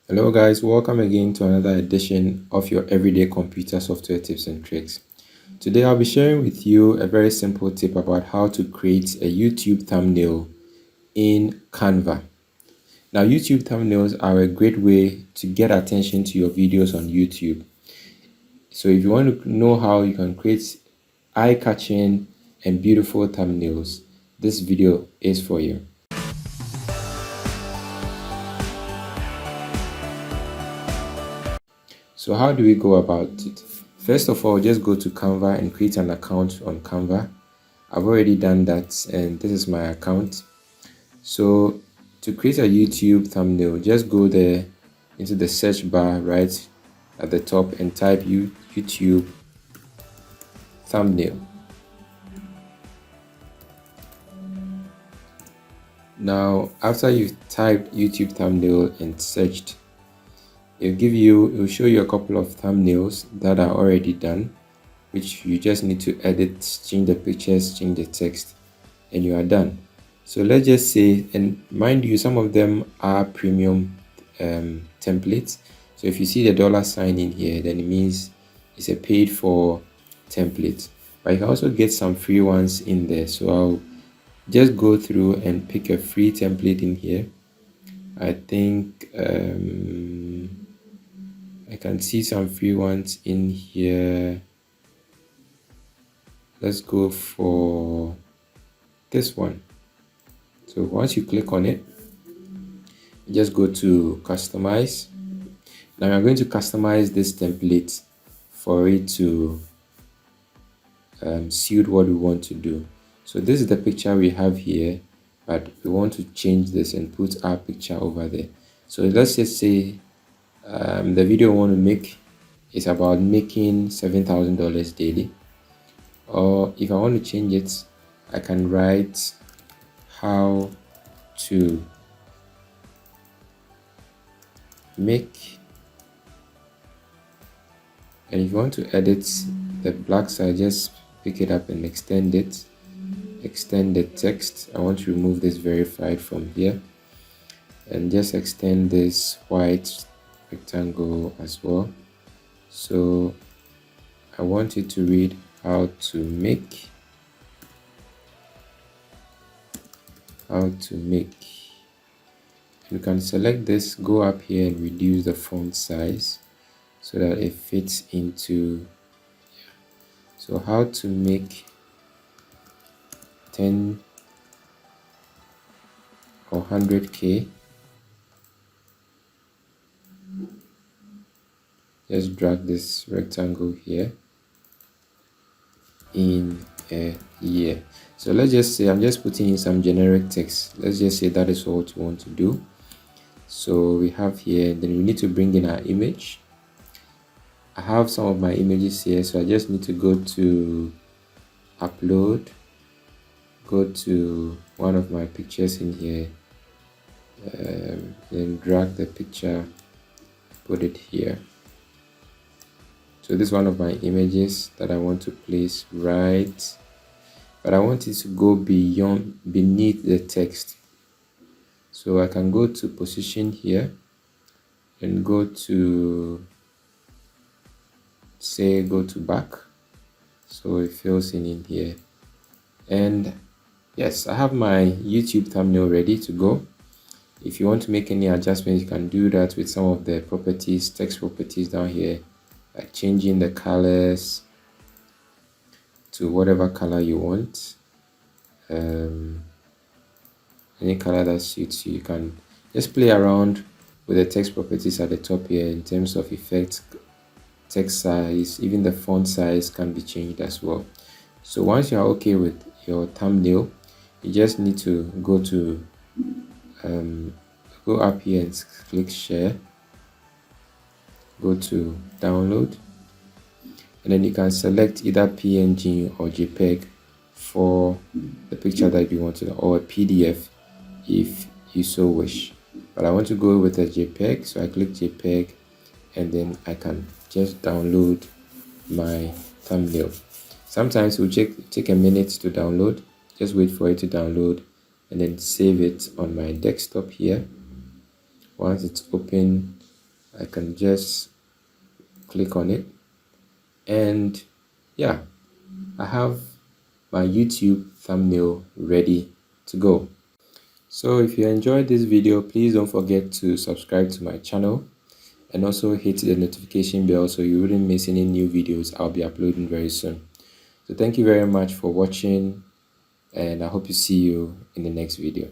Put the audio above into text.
Hello guys, welcome again to another edition of your everyday computer software tips and tricks. Today I'll be sharing with you a very simple tip about how to create a YouTube thumbnail in Canva. Now YouTube thumbnails are a great way to get attention to your videos on YouTube. So if you want to know how you can create eye-catching and beautiful thumbnails, this video is for you. So how do we go about it? First of all, just go to Canva and create an account on Canva. I've already done that and this is my account. So to create a YouTube thumbnail, just go there into the search bar right at the top and type YouTube thumbnail. Now, after you've typed YouTube thumbnail and searched, it'll show you a couple of thumbnails that are already done, which you just need to edit, change the pictures, change the text, and you are done. So let's just say, and mind you, some of them are premium templates. So if you see the dollar sign in here, then it means it's a paid for template. But you can also get some free ones in there. So I'll just go through and pick a free template in here. I think I can see some free ones in here. Let's go for this one. So once you click on it, just go to customize. Now I'm going to customize this template for it to suit what we want to do. So this is the picture we have here, but we want to change this and put our picture over there. So let's just say the video I want to make is about making $7,000 daily. Or if I want to change it, I can write how to make, and if you want to edit the black side, just pick it up and extend it, extend the text. I want to remove this verified from here and just extend this white rectangle as well. So I want it to read how to make, you can select this, go up here and reduce the font size so that it fits into, so how to make 10 or 100k. Just drag this rectangle here in a year. So let's just say I'm just putting in some generic text. Let's just say that is what we want to do. So we have here, then we need to bring in our image. I have some of my images here, so I just need to go to upload, go to one of my pictures in here, then drag the picture, put it here. So this is one of my images that I want to place right, but I want it to go beneath the text. So I can go to position here and go to, say, go to back. So it fills in here. And yes, I have my YouTube thumbnail ready to go. If you want to make any adjustments, you can do that with some of the properties, text properties down here, like changing the colors to whatever color you want. Any color that suits you. You can just play around with the text properties at the top here in terms of effects, text size, even the font size can be changed as well. So once you are okay with your thumbnail, you just need to go to go up here and click share, go to download, and then you can select either PNG or JPEG for the picture that you want to, or a PDF if you so wish. But I want to go with a JPEG, so I click JPEG and then I can just download my thumbnail. Sometimes it will take a minute to download. Just wait for it to download and then save it on my desktop here. Once it's open, I can just click on it, and yeah, I have my YouTube thumbnail ready to go. So if you enjoyed this video, please don't forget to subscribe to my channel and also hit the notification bell so you wouldn't miss any new videos I'll be uploading very soon. So thank you very much for watching, and I hope to see you in the next video.